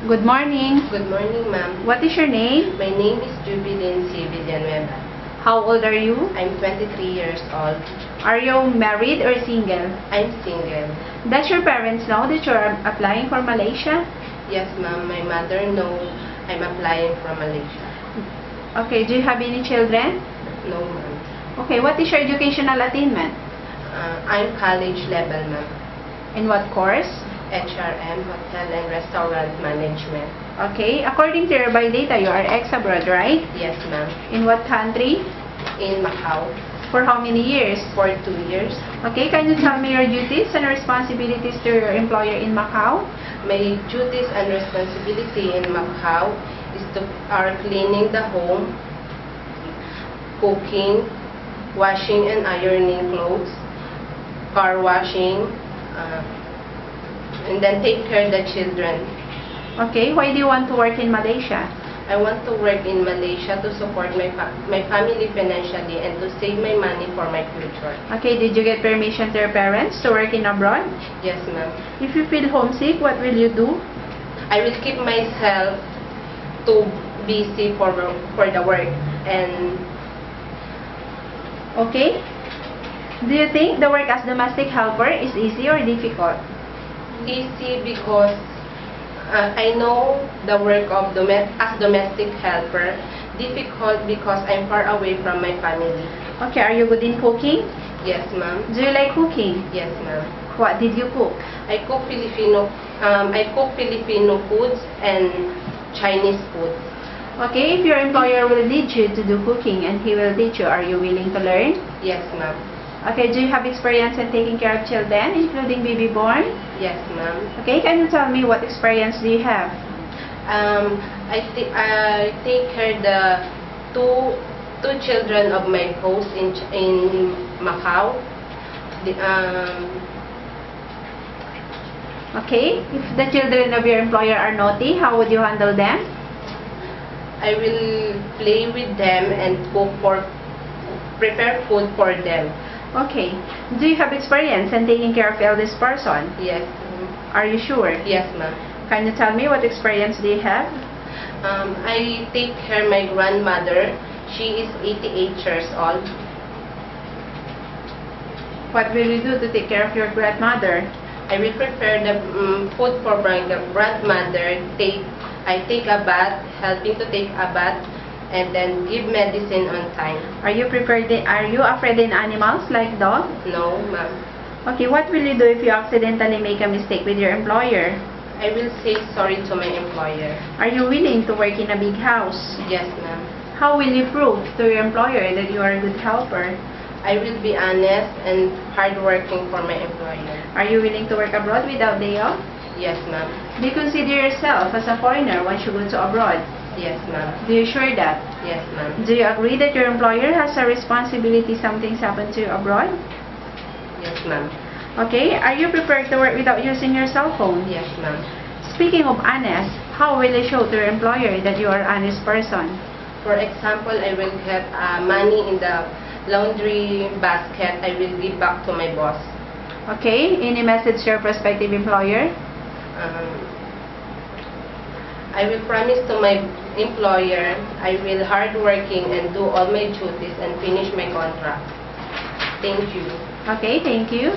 Good morning. Good morning, ma'am. What is your name? My name is Jubilin C. Villanueva. How old are you? I'm 23 years old. Are you married or single? I'm single. Does your parents know that you are applying for Malaysia? Yes, ma'am. My mother knows I'm applying for Malaysia. Okay, do you have any children? No, ma'am. Okay, what is your educational attainment? I'm college level, ma'am. In what course? HRM, Hotel and Restaurant Management. Okay, according to your biodata, you are ex-abroad, right? Yes, ma'am. In what country? In Macau For how many years? for 2 years. Okay, can you tell me your duties and responsibilities to your employer in Macau? My duties and responsibility in Macau is to are cleaning the home, cooking, washing and ironing clothes, car washing, and then take care of the children. Okay, why do you want to work in Malaysia? I want to work in Malaysia to support my family financially and to save my money for my future. Okay, did you get permission to your parents to work in abroad? Yes, ma'am. If you feel homesick, what will you do? I will keep myself too busy for the work and Okay? Do you think the work as domestic helper is easy or difficult? easy because I know the work of as domestic helper. Difficult because I'm far away from my family. Okay, are you good in cooking? Yes, ma'am. Do you like cooking? Yes, ma'am. What did you cook? I cook Filipino foods and Chinese foods. Okay, if your employer will need you to do cooking and he will teach you, are you willing to learn? Yes, ma'am. Okay, do you have experience in taking care of children, including baby born? Yes, ma'am. Okay, can you tell me what experience do you have? I take care the two children of my host in Macau. Okay, if the children of your employer are naughty, how would you handle them? I will play with them and prepare food for them. Okay, do you have experience in taking care of eldest person? Yes. Are you sure? Yes, ma'am. Can you tell me what experience do you have? I take care of my grandmother. She is 88 years old. What will you do to take care of your grandmother? I will prepare the food for my grandmother. I take a bath, helping to take a bath, and then give medicine on time. Are you afraid in animals like dog? No, ma'am. Okay, what will you do if you accidentally make a mistake with your employer? I will say sorry to my employer. Are you willing to work in a big house? Yes, ma'am. How will you prove to your employer that you are a good helper? I will be honest and hardworking for my employer. Are you willing to work abroad without day off? Yes, ma'am. Do you consider yourself as a foreigner once you go to abroad? Yes, ma'am. Do you sure that? Yes, ma'am. Do you agree that your employer has a responsibility something's happened to you abroad? Yes, ma'am. Okay, are you prepared to work without using your cell phone? Yes, ma'am. Speaking of honest, how will you show to your employer that you are an honest person? For example, I will get money in the laundry basket. I will give back to my boss. Okay, any message to your prospective employer? I will promise to my employer I will hardworking and do all my duties and finish my contract. Thank you. Okay, thank you.